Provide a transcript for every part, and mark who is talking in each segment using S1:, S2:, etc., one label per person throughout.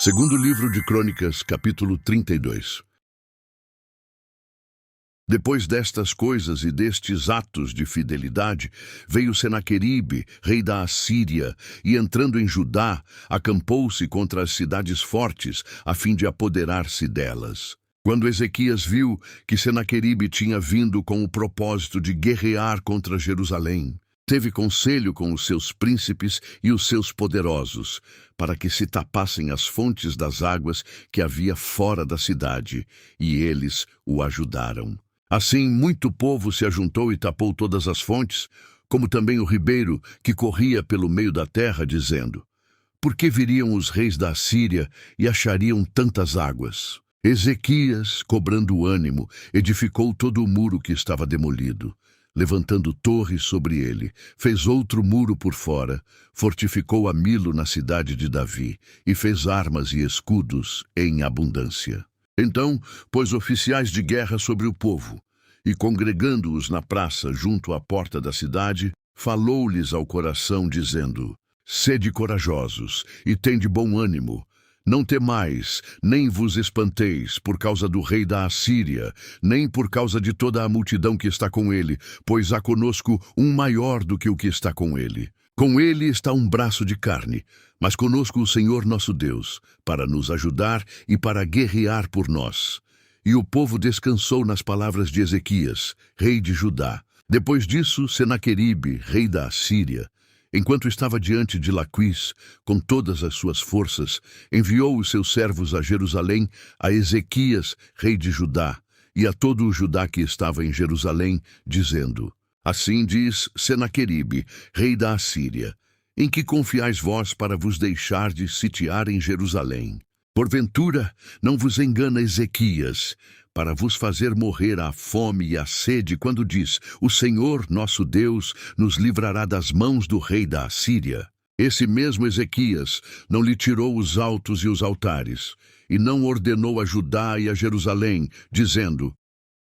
S1: Segundo livro de Crônicas, capítulo 32. Depois destas coisas e destes atos de fidelidade, veio Senaqueribe, rei da Assíria, e entrando em Judá, acampou-se contra as cidades fortes, a fim de apoderar-se delas. Quando Ezequias viu que Senaqueribe tinha vindo com o propósito de guerrear contra Jerusalém, teve conselho com os seus príncipes e os seus poderosos, para que se tapassem as fontes das águas que havia fora da cidade, e eles o ajudaram. Assim, muito povo se ajuntou e tapou todas as fontes, como também o ribeiro que corria pelo meio da terra, dizendo: por que viriam os reis da Assíria e achariam tantas águas? Ezequias, cobrando ânimo, edificou todo o muro que estava demolido, levantando torres sobre ele, fez outro muro por fora, fortificou a Milo na cidade de Davi, e fez armas e escudos em abundância. Então pôs oficiais de guerra sobre o povo, e congregando-os na praça junto à porta da cidade, falou-lhes ao coração, dizendo: sede corajosos, e tende bom ânimo. Não temais, nem vos espanteis por causa do rei da Assíria, nem por causa de toda a multidão que está com ele, pois há conosco um maior do que o que está com ele. Com ele está um braço de carne, mas conosco o Senhor nosso Deus, para nos ajudar e para guerrear por nós. E o povo descansou nas palavras de Ezequias, rei de Judá. Depois disso, Senaqueribe, rei da Assíria, enquanto estava diante de Laquis, com todas as suas forças, enviou os seus servos a Jerusalém, a Ezequias, rei de Judá, e a todo o Judá que estava em Jerusalém, dizendo: assim diz Senaqueribe, rei da Assíria: em que confiais vós para vos deixar de sitiar em Jerusalém? Porventura, não vos engana Ezequias, para vos fazer morrer a fome e a sede, quando diz: o Senhor, nosso Deus, nos livrará das mãos do rei da Assíria? Esse mesmo Ezequias não lhe tirou os altos e os altares, e não ordenou a Judá e a Jerusalém, dizendo: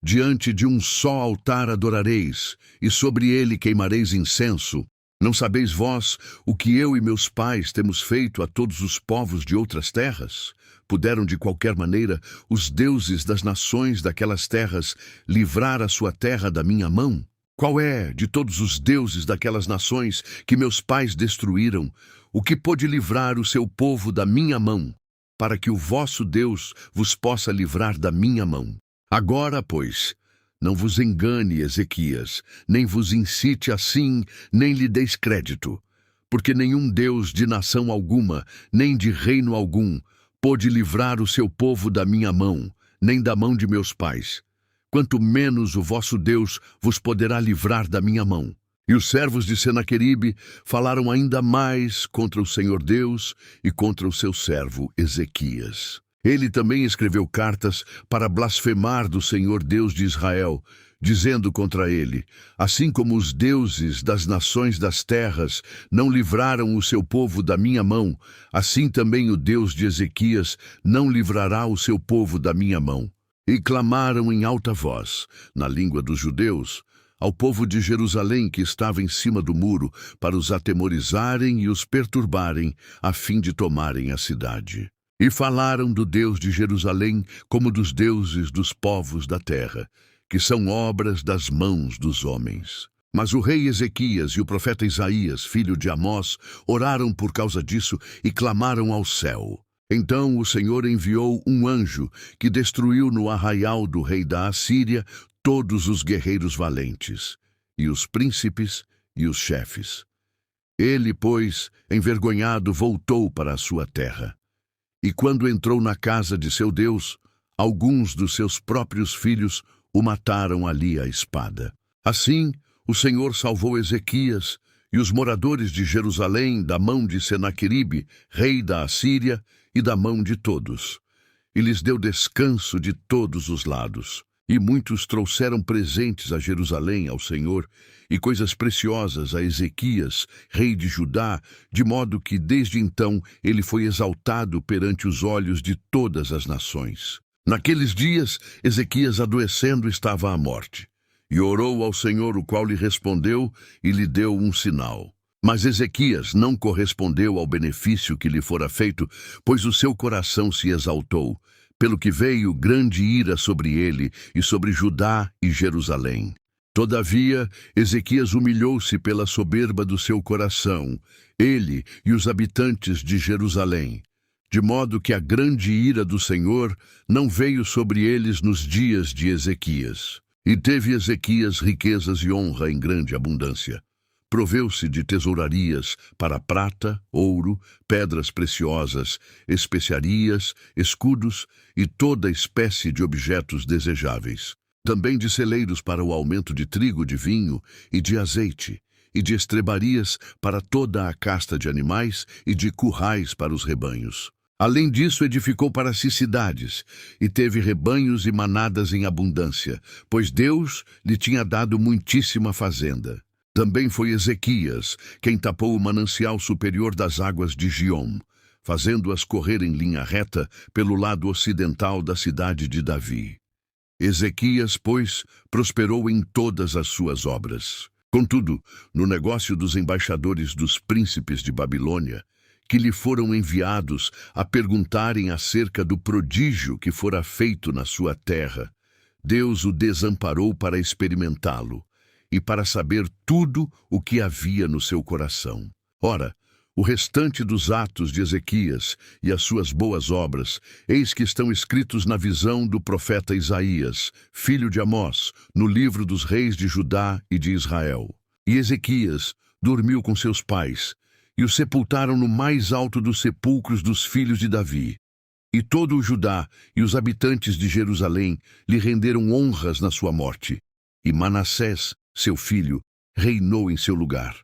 S1: diante de um só altar adorareis, e sobre ele queimareis incenso. Não sabeis vós o que eu e meus pais temos feito a todos os povos de outras terras? Puderam de qualquer maneira os deuses das nações daquelas terras livrar a sua terra da minha mão? Qual é, de todos os deuses daquelas nações que meus pais destruíram, o que pôde livrar o seu povo da minha mão, para que o vosso Deus vos possa livrar da minha mão? Agora, pois, não vos engane Ezequias, nem vos incite assim, nem lhe deis crédito, porque nenhum Deus de nação alguma, nem de reino algum, pôde livrar o seu povo da minha mão, nem da mão de meus pais. Quanto menos o vosso Deus vos poderá livrar da minha mão. E os servos de Senaqueribe falaram ainda mais contra o Senhor Deus e contra o seu servo Ezequias. Ele também escreveu cartas para blasfemar do Senhor Deus de Israel, dizendo contra ele: assim como os deuses das nações das terras não livraram o seu povo da minha mão, assim também o Deus de Ezequias não livrará o seu povo da minha mão. E clamaram em alta voz, na língua dos judeus, ao povo de Jerusalém que estava em cima do muro, para os atemorizarem e os perturbarem, a fim de tomarem a cidade. E falaram do Deus de Jerusalém como dos deuses dos povos da terra, que são obras das mãos dos homens. Mas o rei Ezequias e o profeta Isaías, filho de Amós, oraram por causa disso e clamaram ao céu. Então o Senhor enviou um anjo que destruiu no arraial do rei da Assíria todos os guerreiros valentes, e os príncipes e os chefes. Ele, pois, envergonhado, voltou para a sua terra. E quando entrou na casa de seu Deus, alguns dos seus próprios filhos o mataram ali à espada. Assim, o Senhor salvou Ezequias e os moradores de Jerusalém da mão de Senaqueribe, rei da Assíria, e da mão de todos. E lhes deu descanso de todos os lados. E muitos trouxeram presentes a Jerusalém ao Senhor, e coisas preciosas a Ezequias, rei de Judá, de modo que desde então ele foi exaltado perante os olhos de todas as nações. Naqueles dias, Ezequias, adoecendo, estava à morte, e orou ao Senhor, o qual lhe respondeu e lhe deu um sinal. Mas Ezequias não correspondeu ao benefício que lhe fora feito, pois o seu coração se exaltou, pelo que veio grande ira sobre ele e sobre Judá e Jerusalém. Todavia, Ezequias humilhou-se pela soberba do seu coração, ele e os habitantes de Jerusalém, de modo que a grande ira do Senhor não veio sobre eles nos dias de Ezequias. E teve Ezequias riquezas e honra em grande abundância. Proveu-se de tesourarias para prata, ouro, pedras preciosas, especiarias, escudos e toda espécie de objetos desejáveis. Também de celeiros para o aumento de trigo, de vinho e de azeite, e de estrebarias para toda a casta de animais e de currais para os rebanhos. Além disso, edificou para si cidades, e teve rebanhos e manadas em abundância, pois Deus lhe tinha dado muitíssima fazenda. Também foi Ezequias quem tapou o manancial superior das águas de Giom, fazendo-as correr em linha reta pelo lado ocidental da cidade de Davi. Ezequias, pois, prosperou em todas as suas obras. Contudo, no negócio dos embaixadores dos príncipes de Babilônia, que lhe foram enviados a perguntarem acerca do prodígio que fora feito na sua terra, Deus o desamparou para experimentá-lo e para saber tudo o que havia no seu coração. Ora, o restante dos atos de Ezequias e as suas boas obras, eis que estão escritos na visão do profeta Isaías, filho de Amós, no livro dos reis de Judá e de Israel. E Ezequias dormiu com seus pais, e o sepultaram no mais alto dos sepulcros dos filhos de Davi. E todo o Judá e os habitantes de Jerusalém lhe renderam honras na sua morte. E Manassés, seu filho, reinou em seu lugar.